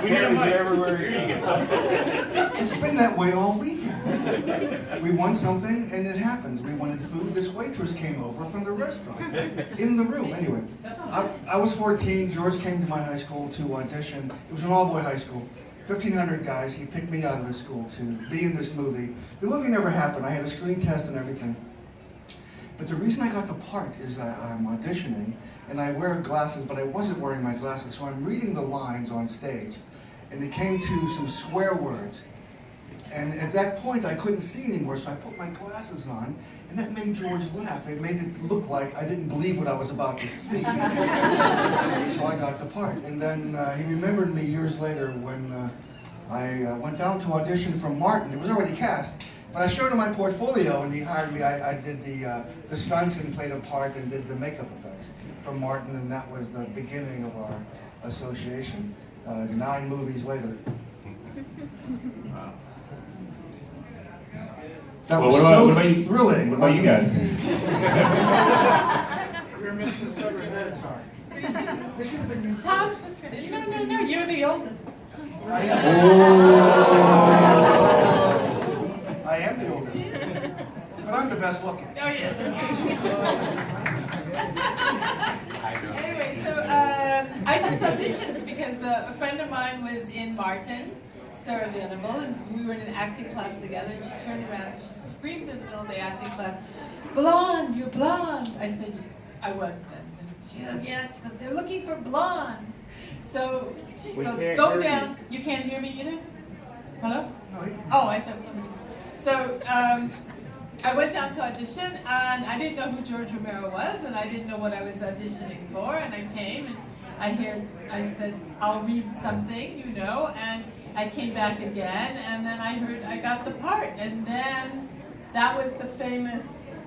We need a mic everywhere. It's been that way all weekend. We want something and it happens. We wanted food. This waitress came over from the restaurant in the room. Anyway, I was 14. George came to my high school to audition. It was an all-boy high school. 1,500 guys. He picked me out of the school to be in this movie. The movie never happened. I had a screen test and everything. But the reason I got the part is I'm auditioning and I wear glasses, but I wasn't wearing my glasses, so I'm reading the lines on stage. And it came to some swear words. And at that point, I couldn't see anymore, so I put my glasses on, and that made George laugh. It made it look like I didn't believe what I was about to see. So I got the part. And then he remembered me years later when I went down to audition from Martin. It was already cast, but I showed him my portfolio, and he hired me. I did the stunts and played a part and did the makeup effects from Martin, and that was the beginning of our association. 9 movies later. Wow. That was so thrilling. What about you guys? You're missing several heads. Sorry. This should have been you. Tom's just finished. No, you're the oldest. I am the oldest. But I'm the best looking. Oh, yeah. Anyway, so I just auditioned because a friend of mine was in Martin, Sarah Venable, and we were in an acting class together, and she turned around and she screamed in the middle of the acting class, "Blonde, you're blonde." I said, "I was then." And she goes, "Yes." She goes, "They're looking for blondes." So she goes, "Go down." You can't hear me either? Hello? Oh, I thought somebody. So I went down to audition, and I didn't know who George Romero was, and I didn't know what I was auditioning for, and I came, and I said, "I'll read something, you know," and I came back again, and then I heard I got the part, and then that was the famous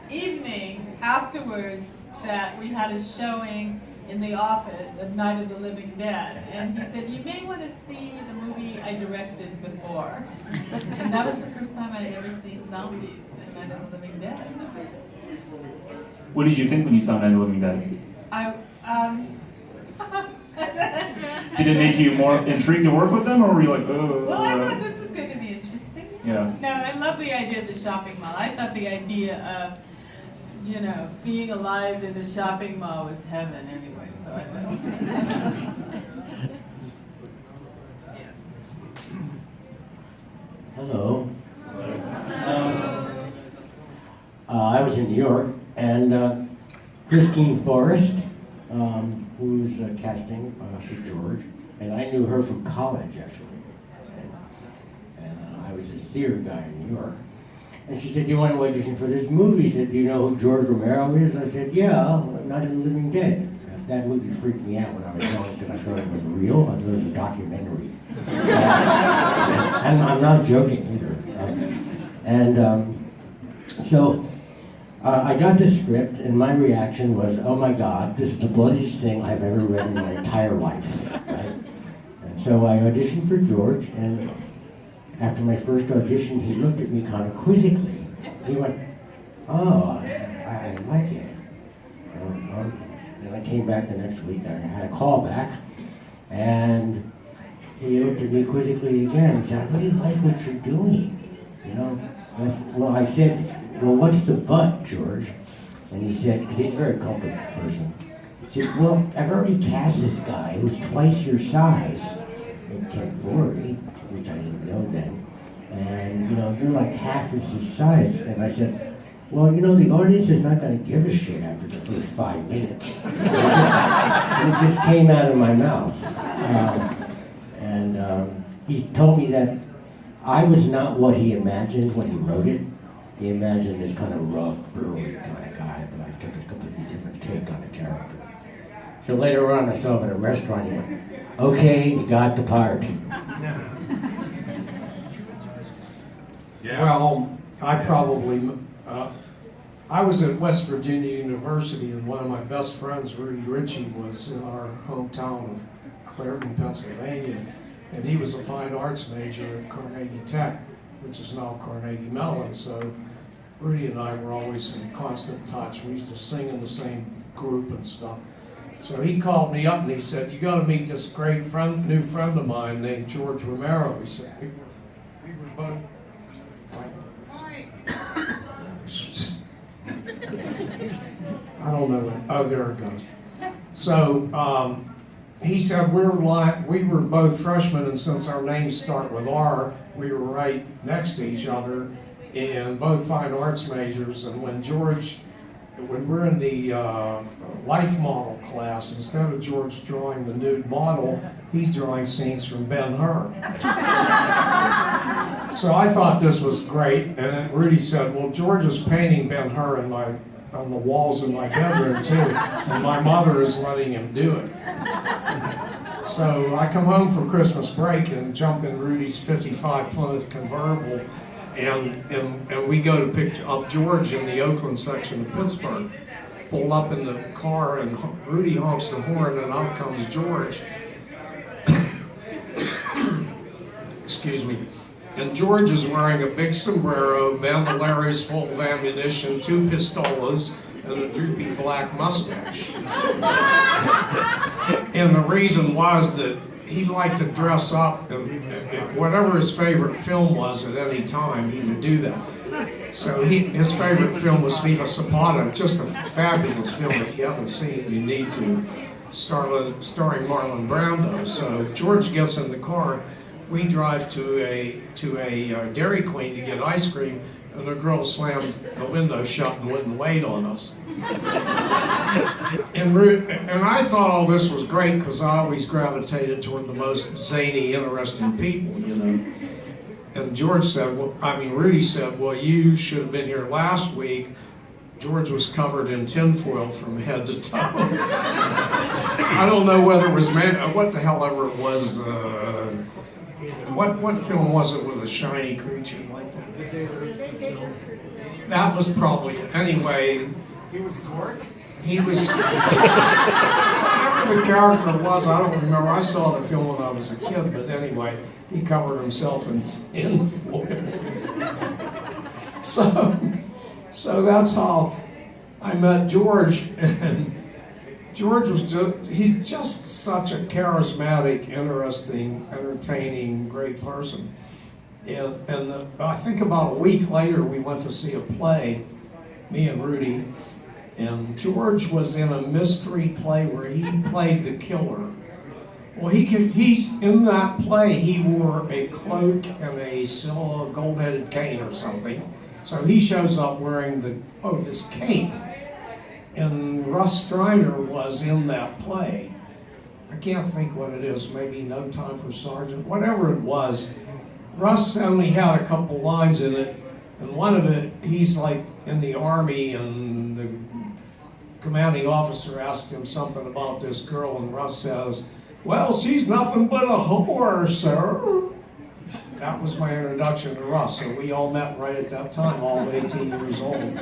evening afterwards that we had a showing in the office of Night of the Living Dead, and he said, "You may want to see the movie I directed before," and that was the first time I had ever seen zombies. Night of the Living Dead. What did you think when you saw Night of the Living Dead? Did it make you more intrigued to work with them, or were you like, oh? Well, I thought this was going to be interesting. Yeah. No, I love the idea of the shopping mall. I thought the idea of, being alive in the shopping mall was heaven anyway, so I thought. Yes. Hello. I was in New York, and Christine Forrest, who's casting for George, and I knew her from college, actually. And I was a theater guy in New York. And she said, "Do you want to audition for this movie?" She said, "Do you know who George Romero is?" I said, "Yeah, Night of the Living Dead." That movie freaked me out when I was young because I thought it was real. I thought it was a documentary. And I'm not joking either. So I got the script, and my reaction was, "Oh my God, this is the bloodiest thing I've ever read in my entire life." Right? And so I auditioned for George, and after my first audition, he looked at me kind of quizzically. He went, "Oh, I like it." And I came back the next week, I had a call back, and he looked at me quizzically again. He said, "I really like what you're doing, you know." Well, I said, "Well, what's the but, George?" And he said, because he's a very comfortable person, he said, "Well, I've already cast this guy who's twice your size in 1040, which I didn't know then, and, you're like half his size." And I said, "Well, the audience is not going to give a shit after the first 5 minutes." It just came out of my mouth. He told me that I was not what he imagined when he wrote it. He imagined this kind of rough, burly kind of guy, but I took a completely different take on the character. So later on, I saw him in a restaurant. He went, "Okay, you got the part." Yeah. Well, I was at West Virginia University, and one of my best friends, Rudy Ritchie, was in our hometown of Clairton, Pennsylvania, and he was a fine arts major at Carnegie Tech, which is now Carnegie Mellon. So Rudy and I were always in constant touch. We used to sing in the same group and stuff. So he called me up and he said, "You got to meet this great new friend of mine named George Romero." He said, we were both I don't know. Oh, there it goes. So he said we were both freshmen, and since our names start with R, we were right next to each other, and both fine arts majors. And when we're in the life model class, instead of George drawing the nude model, he's drawing scenes from Ben-Hur. So I thought this was great, and then Rudy said, "Well, George is painting Ben-Hur on the walls in my bedroom too, and my mother is letting him do it." So I come home from Christmas break and jump in Rudy's '55 Plymouth convertible, and we go to pick up George in the Oakland section of Pittsburgh. Pull up in the car, and Rudy honks the horn, and out comes George. Excuse me. And George is wearing a big sombrero, bandoliers full of ammunition, 2 pistolas, and a droopy black mustache. And the reason was that he liked to dress up, and whatever his favorite film was at any time, he would do that. So his favorite film was Viva Zapata, just a fabulous film. If you haven't seen it, you need to. Starring Marlon Brando. So George gets in the car. We drive to a Dairy Queen to get ice cream, and the girl slammed the window shut and wouldn't wait on us. And I thought all this was great because I always gravitated toward the most zany, interesting people, you know. And Rudy said, "Well, you should have been here last week." George was covered in tinfoil from head to toe. I don't know whether it was what the hell ever it was. What film was it with a shiny creature like that? That was probably it. Anyway. He was Gort? He was. Whatever the character was, I don't remember. I saw the film when I was a kid, but anyway, he covered himself in foil. So that's how I met George, and George he's just such a charismatic, interesting, entertaining, great person. And I think about a week later, we went to see a play, me and Rudy, and George was in a mystery play where he played the killer. Well, in that play, he wore a cloak and a gold-headed cane or something. So he shows up wearing this cane. And Russ Striner was in that play. I can't think what it is, maybe No Time for Sergeant, whatever it was. Russ only had a couple lines in it, and one of it, he's like in the Army, and the commanding officer asked him something about this girl, and Russ says, "Well, she's nothing but a whore, sir." That was my introduction to Russ, so we all met right at that time, all 18 years old.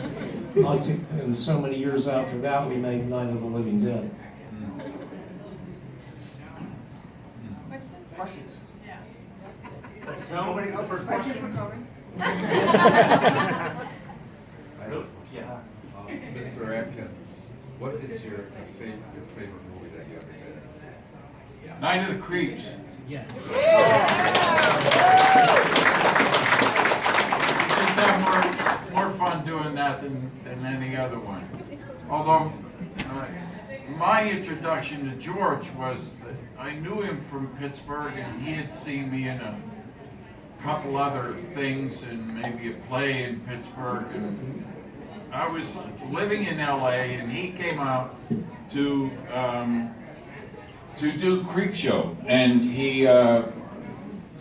And so many years after that, we made Night of the Living Dead. Questions? Yeah. Nobody up for thank you for coming. Mr. Atkins, what is your favorite movie that you ever did? Night of the Creeps. Yes. Just have more fun doing that than any other one. Although my introduction to George was that I knew him from Pittsburgh, and he had seen me in a couple other things and maybe a play in Pittsburgh. And I was living in LA, and he came out to do Creepshow, and he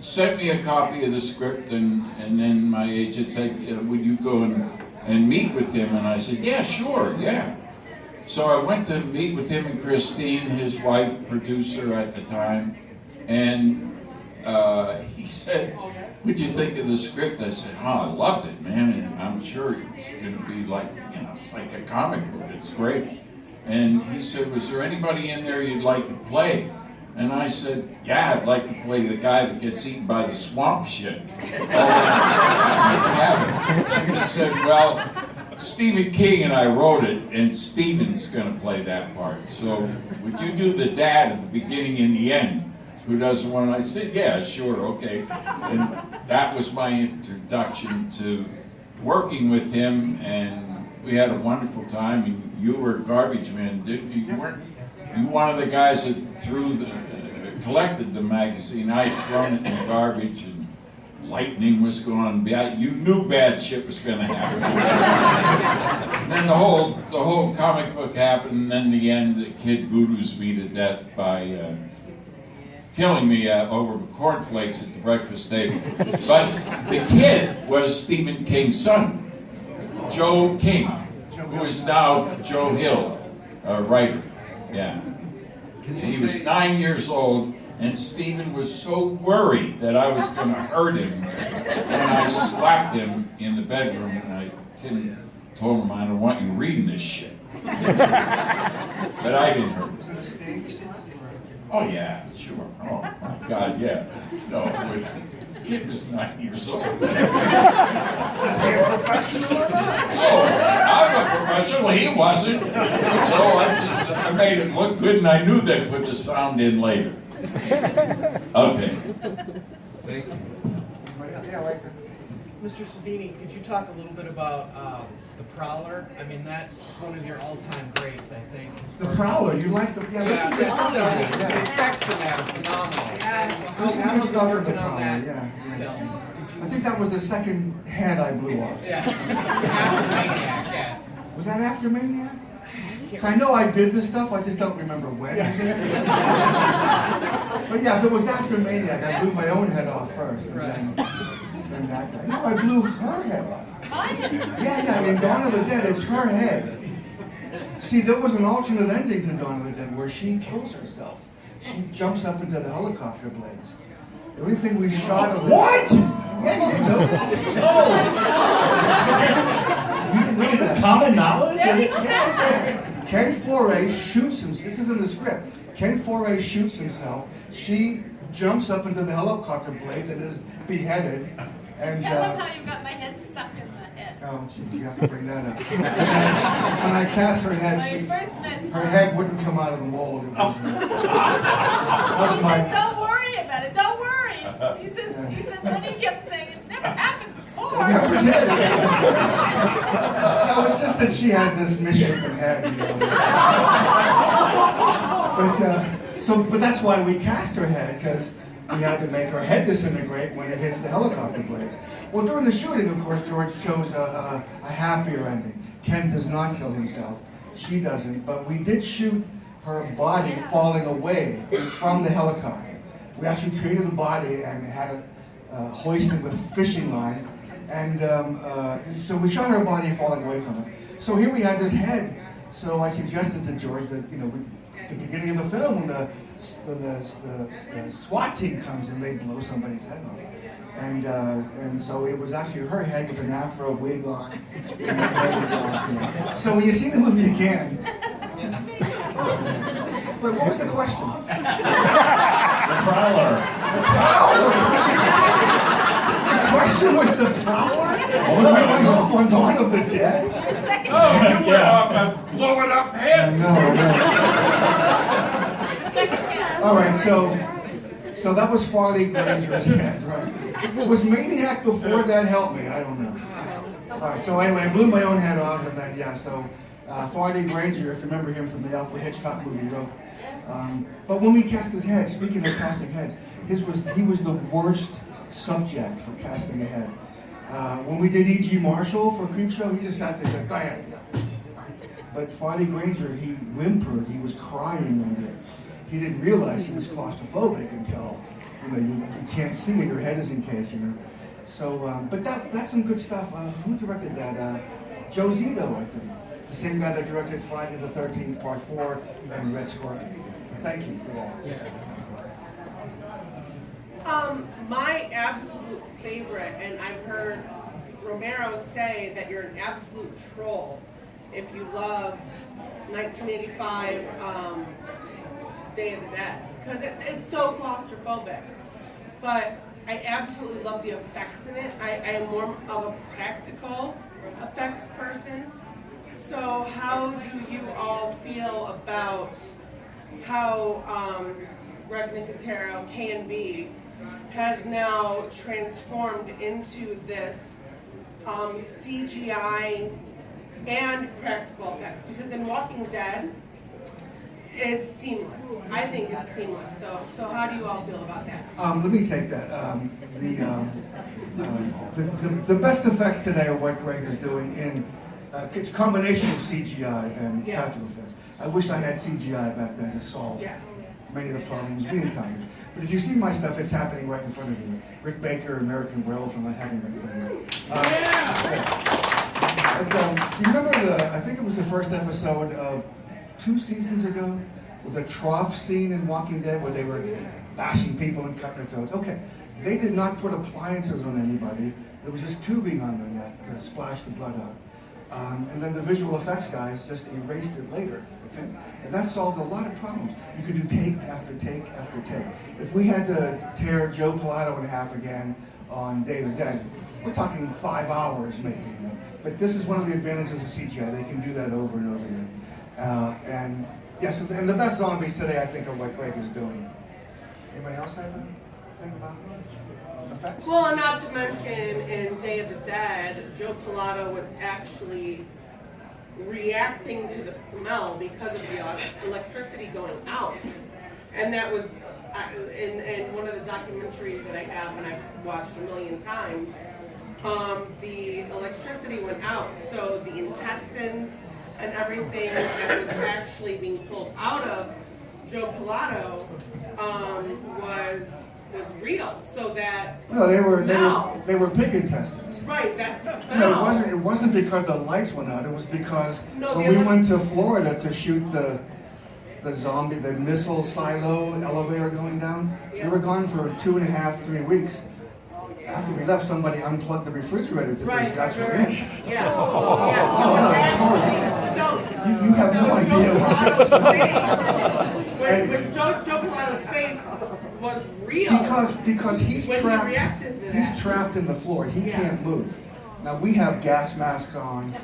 sent me a copy of the script, and then my agent said, "Would you go and meet with him?" And I said, "Yeah, sure, yeah." So I went to meet with him and Christine, his wife, producer at the time, and he said, "What'd you think of the script?" I said, "Oh, I loved it, man, and I'm sure it's going to be like, it's like a comic book, it's great." And he said, "Was there anybody in there you'd like to play?" And I said, "Yeah, I'd like to play the guy that gets eaten by the swamp shit." And he said, "Well, Stephen King and I wrote it, and Stephen's going to play that part. So would you do the dad at the beginning and the end? Who doesn't want to? I said, yeah, sure, okay. And that was my introduction to working with him, and we had a wonderful time. And you were Garbage Man, didn't you? You weren't you one of the guys that collected the magazine. I'd thrown it in the garbage, and lightning was going. You knew bad shit was going to happen. And then the whole comic book happened, and then the end, the kid voodooes me to death by killing me over cornflakes at the breakfast table. But the kid was Stephen King's son, Joe King, who is now Joe Hill, a writer. Yeah. And he was 9 years old, and Stephen was so worried that I was going to hurt him when I slapped him in the bedroom, and I told him, I don't want you reading this shit. But I didn't hurt him. Was it a stage slap? Oh yeah, sure. Oh my God, yeah. No, the kid was 9 years old. Was he a professional or not? Oh, I'm a professional. He wasn't. So I made it look good, and I knew they'd put the sound in later. Okay. Thank you. Yeah, right. Mr. Savini, could you talk a little bit about The Prowler? I mean, that's one of your all-time greats, I think. The Prowler, you like the... Yeah, Yeah, there's some good stuff in the there, yeah. effects in that are phenomenal. There's some How good was stuff in working The on Prowler, that yeah. film? I think that was the second head I blew off. Yeah. After Maniac, yeah. Was that after Maniac? So I know I did this stuff, I just don't remember when I did it. But yeah, if it was after Maniac, I blew my own head off first, and then that guy. No, I blew her head off. Yeah, in Dawn of the Dead, it's her head. See, there was an alternate ending to Dawn of the Dead where she kills herself. She jumps up into the helicopter blades. The only thing we shot of it... What? Yeah, you didn't know that? No. You didn't know Is this that? common knowledge? Yes. Ken Foray shoots him. This is in the script. Ken Foray shoots himself. She jumps up into the helicopter blades and is beheaded. And Tell them how you got my head stuck in the head. oh, gee, you have to bring that up. And then, when I cast her head, When I first met her head wouldn't come out of the mold. It was, that was He my. said, don't worry about it, don't worry. He said, then he kept saying, it's never happened before. I never did. No, it's just that she has this misshapen head. You know. But that's why we cast her head, because we had to make her head disintegrate when it hits the helicopter blades. Well, during the shooting, of course, George chose a happier ending. Ken does not kill himself. She doesn't. But we did shoot her body falling away from the helicopter. We actually created the body and had it hoisted with fishing line. And so we shot her body falling away from it. So here we had this head. So I suggested to George that, at the beginning of the film, when the SWAT team comes in, they blow somebody's head off. And so it was actually her head with an afro wig on. So when you see the movie again, wait, what was the question? The Prowler. The Prowler! The question was the Prowler? Went off on Dawn of the Dead? Your second Oh, you head. went off and blowing up heads. No. The second head. All right, so that was Farley Granger's head, right? Was Maniac before that? Help me, I don't know. All right, so anyway, I blew my own head off, and then, yeah, so Farley Granger, if you remember him from the Alfred Hitchcock movie, he wrote. But when we cast his head, speaking of casting heads, he was the worst subject for casting a head. When we did E.G. Marshall for Creepshow, he just sat there and said, bam. But Farley Granger, he whimpered, he was crying under it. He didn't realize he was claustrophobic until, you can't see it, your head is encased, So, but that's some good stuff. Who directed that? Joe Zito, I think. The same guy that directed Friday the 13th, Part 4, and Red Scorpion. Thank you for that. My absolute favorite, and I've heard Romero say that you're an absolute troll if you love 1985 Day of the Dead, because it's so claustrophobic. But I absolutely love the effects in it. I am more of a practical effects person. So how do you all feel about how Reiniger K&B has now transformed into this CGI and practical effects? Because in Walking Dead, it's seamless. I think it's seamless. So how do you all feel about that? Let me take that. The best effects today are what Greg is doing in it's a combination of CGI and practical effects. I wish I had CGI back then to solve many of the problems we encountered. But if you see my stuff, it's happening right in front of you. Rick Baker, American Werewolf, and I having right in front of you. Do you remember I think it was the first episode of 2 seasons ago, with the trough scene in Walking Dead where they were bashing people and cutting their throats? Okay, they did not put appliances on anybody. There was just tubing on them that to splash the blood out. And then the visual effects guys just erased it later, okay? And that solved a lot of problems. You could do take after take after take. If we had to tear Joe Pilato in half again on Day of the Dead, we're talking 5 hours maybe, you know? But this is one of the advantages of CGI. They can do that over and over again. And yes, and the best zombies today, I think, are what Greg is doing. Anybody else have anything about effects? Well, and not to mention in Day of the Dead, Joe Pilato was actually reacting to the smell because of the electricity going out. And that was in one of the documentaries that I have and I've watched a million times. The electricity went out, so the intestines and everything that was actually being pulled out of Joe Pilato was real. So that no, they were pig intestines. Right, that's the smell. No, it wasn't because the lights went out. It was because when we went to Florida to shoot the missile silo elevator going down, we were gone for 2.5, 3 weeks. After we left, somebody unplugged the refrigerator that those guys were in. Yeah. You have no idea what that's When Joe Pilato's face was real. Because he's trapped in the floor. He can't move. Now we have gas masks on. We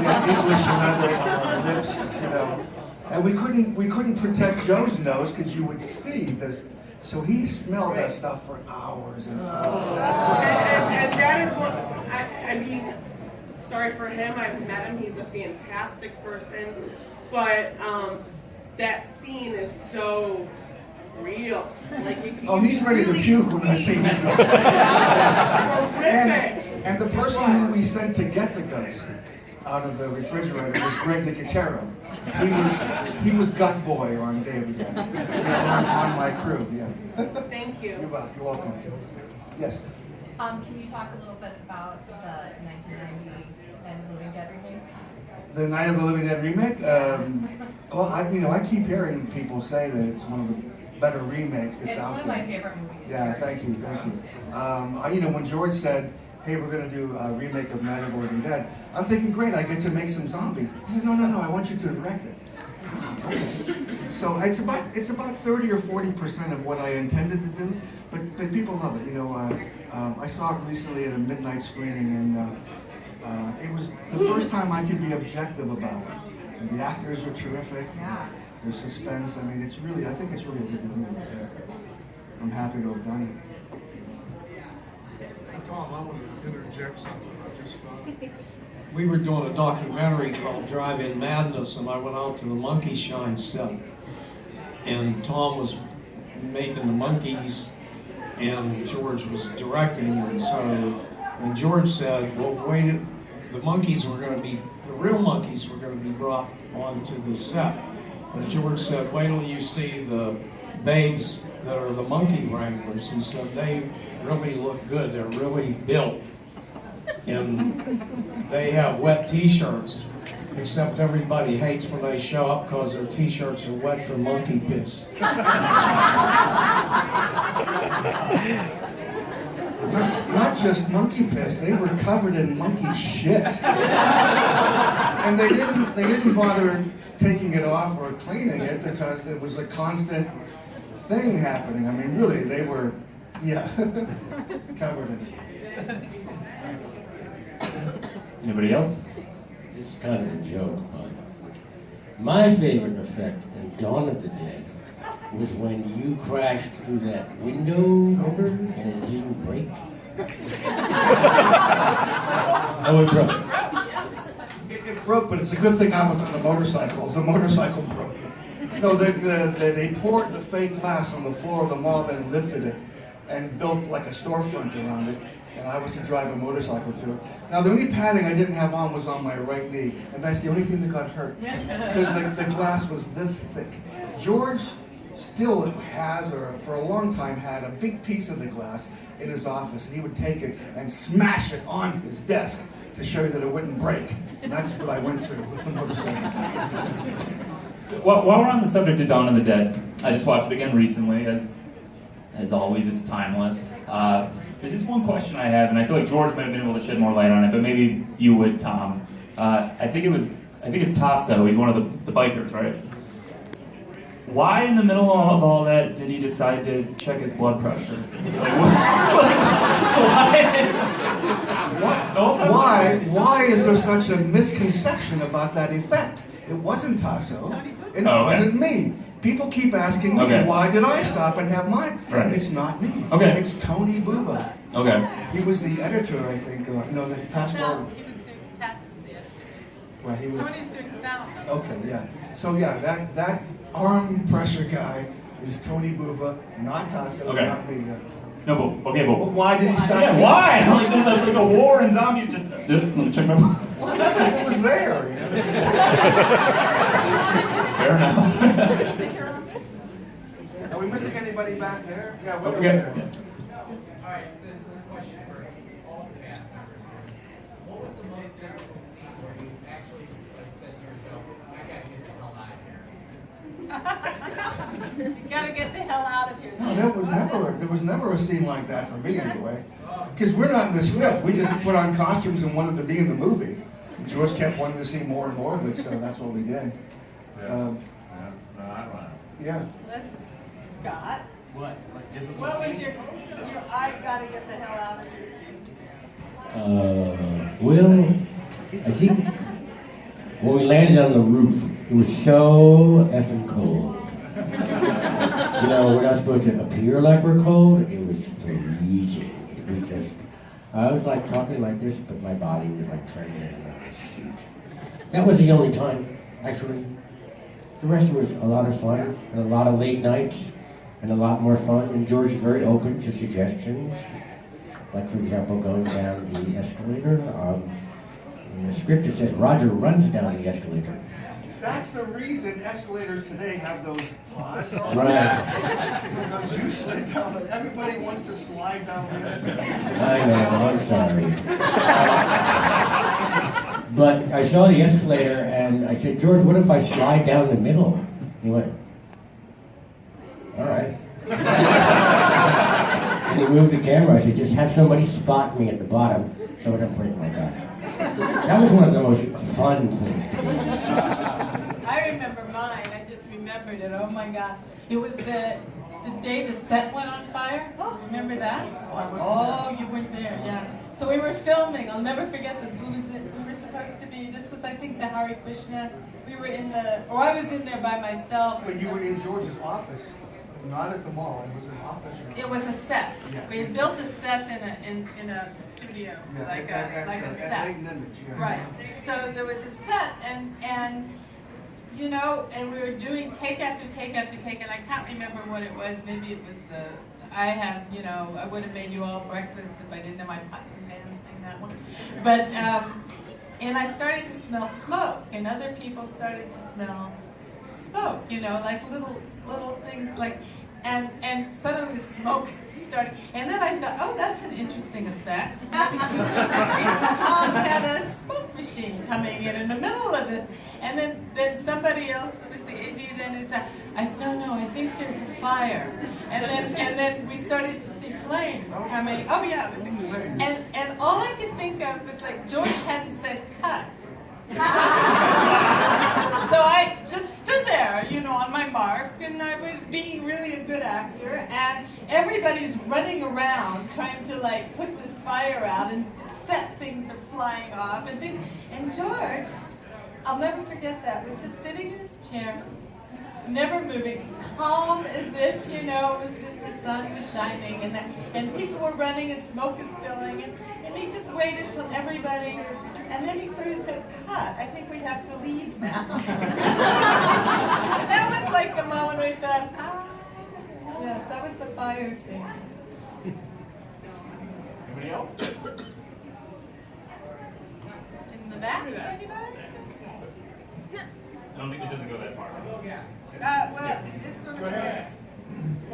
have English leather on our lips, you know, and we couldn't protect Joe's nose because you would see this. So he smelled that stuff for hours and hours. And that is what, I mean, sorry for him, I've met him, he's a fantastic person, but that scene is so real. Like he's ready to puke when that scene is over. And the person who we sent to get the guts out of the refrigerator was Greg Nicotero. He was gut boy on Day of the Dead. On my crew, yeah. Thank you. You're welcome. Yes. Can you talk a little bit about the 1990 Night of the Living Dead remake? The Night of the Living Dead remake? Well, I keep hearing people say that it's one of the better remakes that's out there. It's one of my favorite movies. Yeah, thank you. When George said, hey, we're going to do a remake of Night of the Living Dead, I'm thinking, great, I get to make some zombies. He said, no, I want you to direct it. So it's about 30 or 40% of what I intended to do, but people love it. I saw it recently at a midnight screening, and it was the first time I could be objective about it. And the actors are terrific. There's suspense. I mean, I think it's really a good movie. I'm happy to have done it. Tom, I want to interject something. I just thought. We were doing a documentary called Drive-In Madness, and I went out to the Monkey Shine set. And Tom was making the monkeys, and George was directing. And George said, well, wait, the real monkeys were going to be brought onto the set. And George said, wait till you see the babes that are the monkey wranglers. He said, they really look good. They're really built. And they have wet t-shirts, except everybody hates when they show up because their t-shirts are wet from monkey piss. Not just monkey piss, they were covered in monkey shit. And they didn't bother taking it off or cleaning it because it was a constant thing happening. I mean, really, they were, covered in it. Anybody else? It's kind of a joke, but my favorite effect in Dawn of the Dead was when you crashed through that window, remember? And it didn't break. Oh, it broke. It broke, but it's a good thing I was on the motorcycle. The motorcycle broke it. No, they poured the fake glass on the floor of the mall, then lifted it and built like a storefront around it. And I was to drive a motorcycle through it. Now, the only padding I didn't have on was on my right knee, and that's the only thing that got hurt, because the glass was this thick. George still has, or for a long time had, a big piece of the glass in his office, and he would take it and smash it on his desk to show you that it wouldn't break. And that's what I went through with the motorcycle. So, while we're on the subject of Dawn of the Dead, I just watched it again recently. As always, it's timeless. There's just one question I have, and I feel like George might have been able to shed more light on it, but maybe you would, Tom. I think it's Tasso. He's one of the bikers, right? Why in the middle of all that did he decide to check his blood pressure? Why is there such a misconception about that effect? It wasn't Tasso, and it wasn't me. People keep asking me, why did I stop and have mine? Right. It's not me. Okay. It's Tony Bubba. Okay. He was the editor, I think. The past Sound. He was doing Pat was the editor. Right, he was. Tony's doing sound. Okay, yeah. So yeah, that arm pressure guy is Tony Bubba, not Tasso, not me. No, but okay, but why did he stop? Yeah, me? why? Like there's like a war and zombies. Just let me check my. Well, because it was there. You know? Fair enough. Are we missing anybody back there? Yeah, we're Okay. there. Yeah. All right, this is a question for all the cast members. What was the most difficult scene where you actually said to yourself, I gotta get the hell out of here? You gotta get the hell out of here. No, there was never a scene like that for me anyway. Because we're not in the script. We just put on costumes and wanted to be in the movie. And George kept wanting to see more and more of it, so that's what we did. Yeah. Scott. What? What was your I gotta get the hell out of here scene? Well, I think when we landed on the roof, it was so effing cold. You know, we're not supposed to appear like we're cold. It was freezing. It was just, I was like talking like this, but my body was like trembling in the suit. That was the only time, actually. The rest was a lot of fun, and a lot of late nights, and a lot more fun. And George is very open to suggestions. Like, for example, going down the escalator. In the script it says Roger runs down the escalator. That's the reason escalators today have those pods on Right. Because you slid down, but everybody wants to slide down the escalator. I know, I'm sorry. But I saw the escalator and I said, George, what if I slide down the middle? He went, all right. And he moved the camera. I said, just have somebody spot me at the bottom so I don't break my back. That was one of the most fun things to do. I remember mine. I just remembered it. Oh my God! It was the day the set went on fire. Remember that? Oh, you weren't there. Yeah. So we were filming. I'll never forget this. We were supposed to be. This was, I think, the Hare Krishna. We were in the, or I was in there by myself. But you were in George's office, not at the mall. It was an office room. It was a set. Yeah. We had built a set in a studio, Yeah, like a set. Leighton Image, yeah. Right. So there was a set, and you know, and we were doing take after take after take, and I can't remember what it was. Maybe it was I would have made you all breakfast if I didn't have my pots and pans thing, that one. But and I started to smell smoke, and other people started to smell smoke. You know, like little things like. And suddenly the smoke started, and then I thought, oh, that's an interesting effect. Tom had a smoke machine coming in the middle of this, and then somebody else, that was the AD, then he said, no, I think there's a fire, and then we started to see flames coming. Oh yeah, it was, and all I could think of was like George hadn't said cut. So I just stood there, on my mark, and I was being really a good actor, and everybody's running around trying to put this fire out, and set things are flying off and things. And George, I'll never forget that, was just sitting in his chair, never moving, as calm as if, it was just the sun was shining and people were running and smoke was spilling and he just waited till everybody, and then he sort of said, cut, I think we have to leave now. And that was like the moment we thought, yes, that was the fire scene. Anybody else? In the back, anybody? I don't think it doesn't go that far. Well, it's sort of there.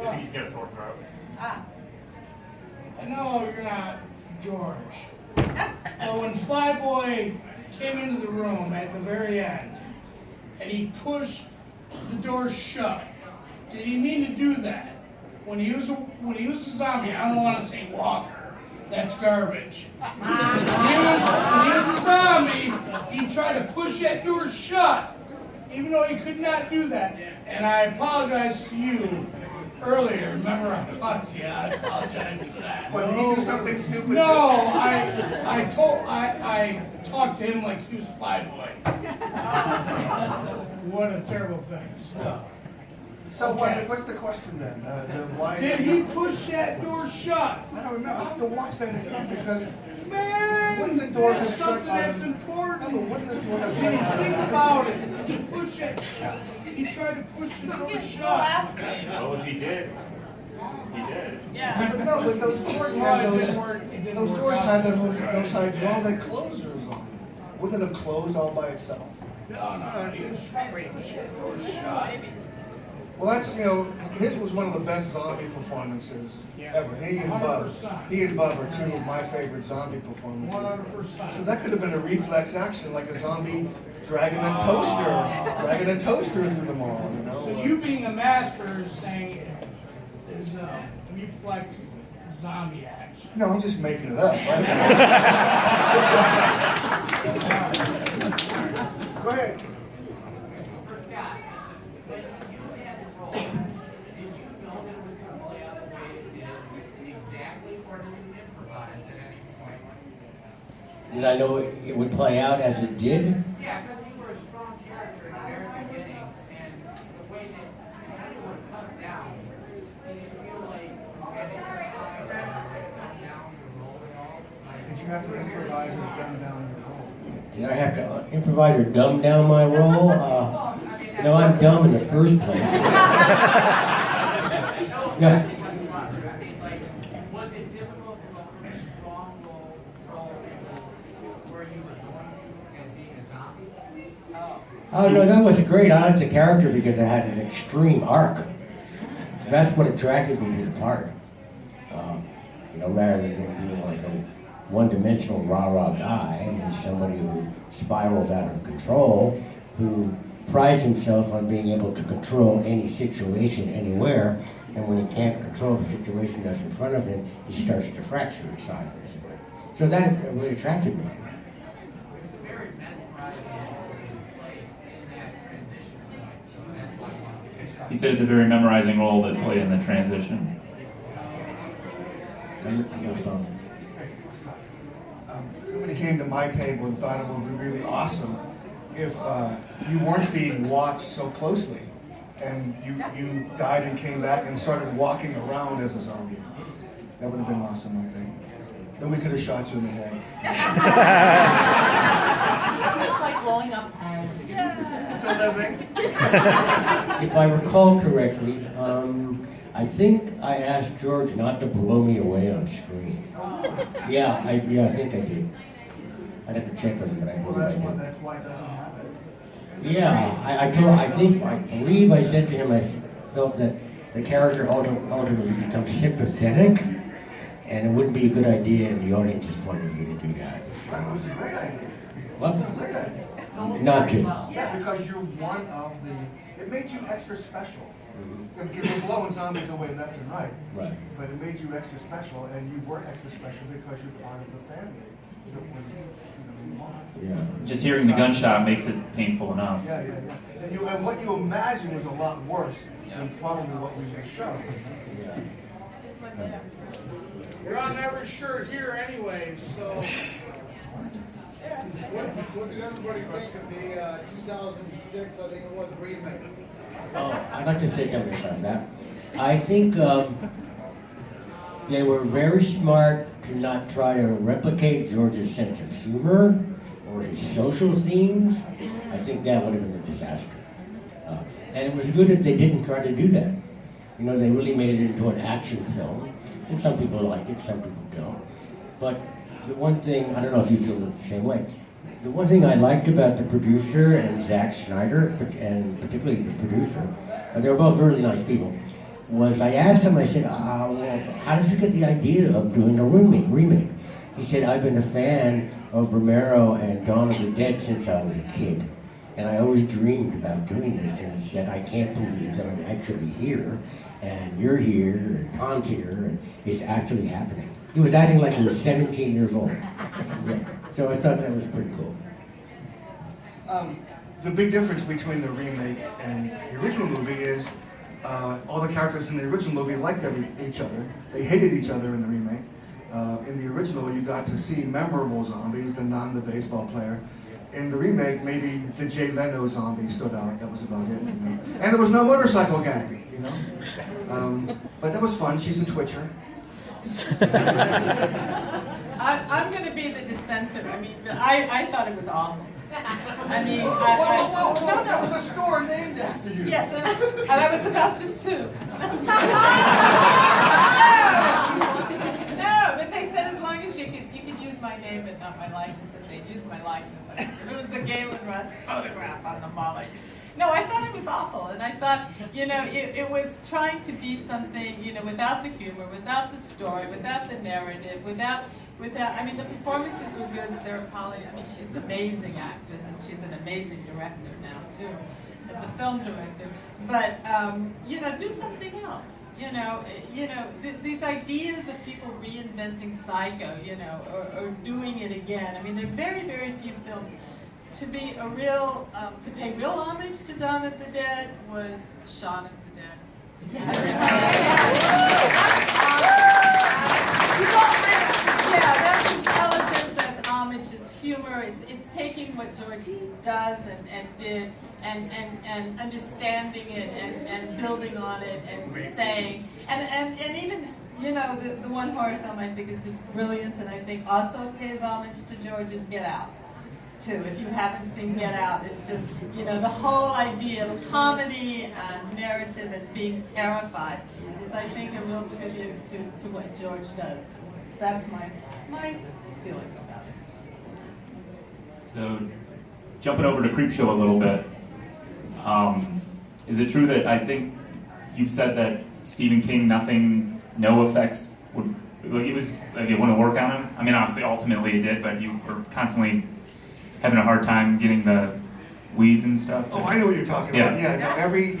I think he's got a sore throat. I know you're not George, but when Flyboy came into the room at the very end, and he pushed the door shut, did he mean to do that? When he was a zombie, I don't want to say walker, that's garbage. When he was a zombie, he tried to push that door shut, even though he could not do that. And I apologize to you earlier. Remember, I talked to you. I apologize for that. But did he do something stupid? No, I talked to him like he was Flyboy. What a terrible thing. So what's the question then? Why Did he push that door shut? I don't remember. I have to watch that again because Man, wouldn't the door that's have shut something on that's him? important. No, but wouldn't the door have Did shut he on think him? about it? Did he push that shut? He tried to push the door Well, shut. ask him. Well, if he did, he did. Yeah. But no, but those doors Well, had it those. didn't work. It didn't Those work doors out. had those hydraulic closers on them. Wouldn't it have closed all by itself? No, he was trying to push that door shut. Maybe. Well, that's his was one of the best zombie performances ever. He and Bub 100%. are two of my favorite zombie performances. 100%. So that could have been a reflex action, like a zombie dragging a toaster through the mall. So you being a master is saying there's a reflex zombie action. No, I'm just making it up. Right? Go ahead. For Scott, when you had this role, did you know that it was going to play out the way it did exactly, or did you improvise at any point? Did I know it would play out as it did? Yeah, because you were a strong character at the very beginning, and the way that you were cut down, did you feel like you had to improvise or cut down your role at all? Did you have to improvise or dumb down your role? Did I have to improvise or dumb down my role? No, I'm dumb in the first place. Yeah. Was it difficult to go from a strong role where you were going to and being a zombie? Oh no, that was great. I liked the character because it had an extreme arc. That's what attracted me to the part. Rather than being like a one-dimensional rah-rah guy, he's somebody who spirals out of control, who prides himself on being able to control any situation anywhere, and when he can't control the situation that's in front of him, he starts to fracture inside, basically. So that really attracted me. It's a very mesmerizing play in that transition point, so that's why I wanted to. He said it's a very memorizing role that played in the transition. Somebody came to my table and thought it would be really awesome if you weren't being watched so closely and you died and came back and started walking around as a zombie. That would have been awesome, I think. Then we could have shot you in the head. Just like blowing up heads. It's a living. If I recall correctly, I think I asked George not to blow me away on screen. Yeah, I think I did. I'd have to check with him, but I Well, believe I did. that's why it doesn't happen. Yeah, I believe I said to him, I felt that the character ultimately becomes sympathetic, and it wouldn't be a good idea in the audience's point of view to do that. That was a great idea. What? Great idea. Not to. Yeah, because you're one of the. It made you extra special. Because you're blowing zombies away left and right. Right. But it made you extra special, and you were extra special because you're part of the family that was, you want. Yeah. Just hearing the gunshot makes it painful enough. Yeah. And what you imagine was a lot worse than probably what we just showed. You're on every shirt here anyway, so What did everybody think of the 2006, I think it was, remake? Oh, I'd like to say something about that. I think they were very smart to not try to replicate George's sense of humor or his social themes. I think that would have been a disaster. And it was good that they didn't try to do that. You know, they really made it into an action film. And some people like it, some people don't. But the one thing, I don't know if you feel the same way, the one thing I liked about the producer and Zack Snyder, and particularly the producer, they were both really nice people, was I asked him, I said, well, how did you get the idea of doing a remake? He said, I've been a fan of Romero and Dawn of the Dead since I was a kid. And I always dreamed about doing this. And he said, I can't believe that I'm actually here, and you're here, and Tom's here, and it's actually happening. He was acting like he was 17 years old. Yeah. So I thought that was pretty cool. The big difference between the remake and the original movie is all the characters in the original movie liked each other. They hated each other in the remake. In the original, you got to see memorable zombies, the baseball player. In the remake, maybe the Jay Leno zombie stood out. That was about it. You know? And there was no motorcycle gang, you know. But that was fun. She's a twitcher. I'm going to be the dissenter. I mean, I thought it was awful. I mean, no, that was a store named after you. Yes, and I was about to sue. No, but they said as long as you could use my name but not my likeness, if they'd use my likeness. If it was the Gaylen Ross photograph on the wall, no, I thought it was awful, and I thought, you know, it was trying to be something, you know, without the humor, without the story, without the narrative, without, I mean, the performances were good. Sarah Polley, I mean, she's an amazing actress, and she's an amazing director now, too, as a film director. But, you know, do something else. You know, these ideas of people reinventing Psycho, you know, or doing it again. I mean, there are very, very few films. To be a real, to pay real homage to Dawn of the Dead was Shaun of the Dead. Yeah, that's intelligence, that's homage, it's humor, it's taking what George does and did and understanding it and building on it and saying, and even, you know, the one horror film I think is just brilliant and I think also pays homage to George's Get Out. Too. If you haven't seen Get Out, it's just, you know, the whole idea of comedy and narrative and being terrified is, I think, a real tribute to what George does. That's my feelings about it. So, jumping over to Creepshow a little bit, is it true that I think you've said that Stephen King, no effects would, he was, like, it wouldn't work on him? I mean, obviously, ultimately it did, but you were constantly having a hard time getting the weeds and stuff? Oh, I know what you're talking about. Yeah, no, every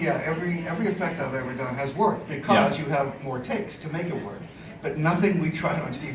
effect I've ever done has worked because you have more takes to make it work. But nothing we tried on Steve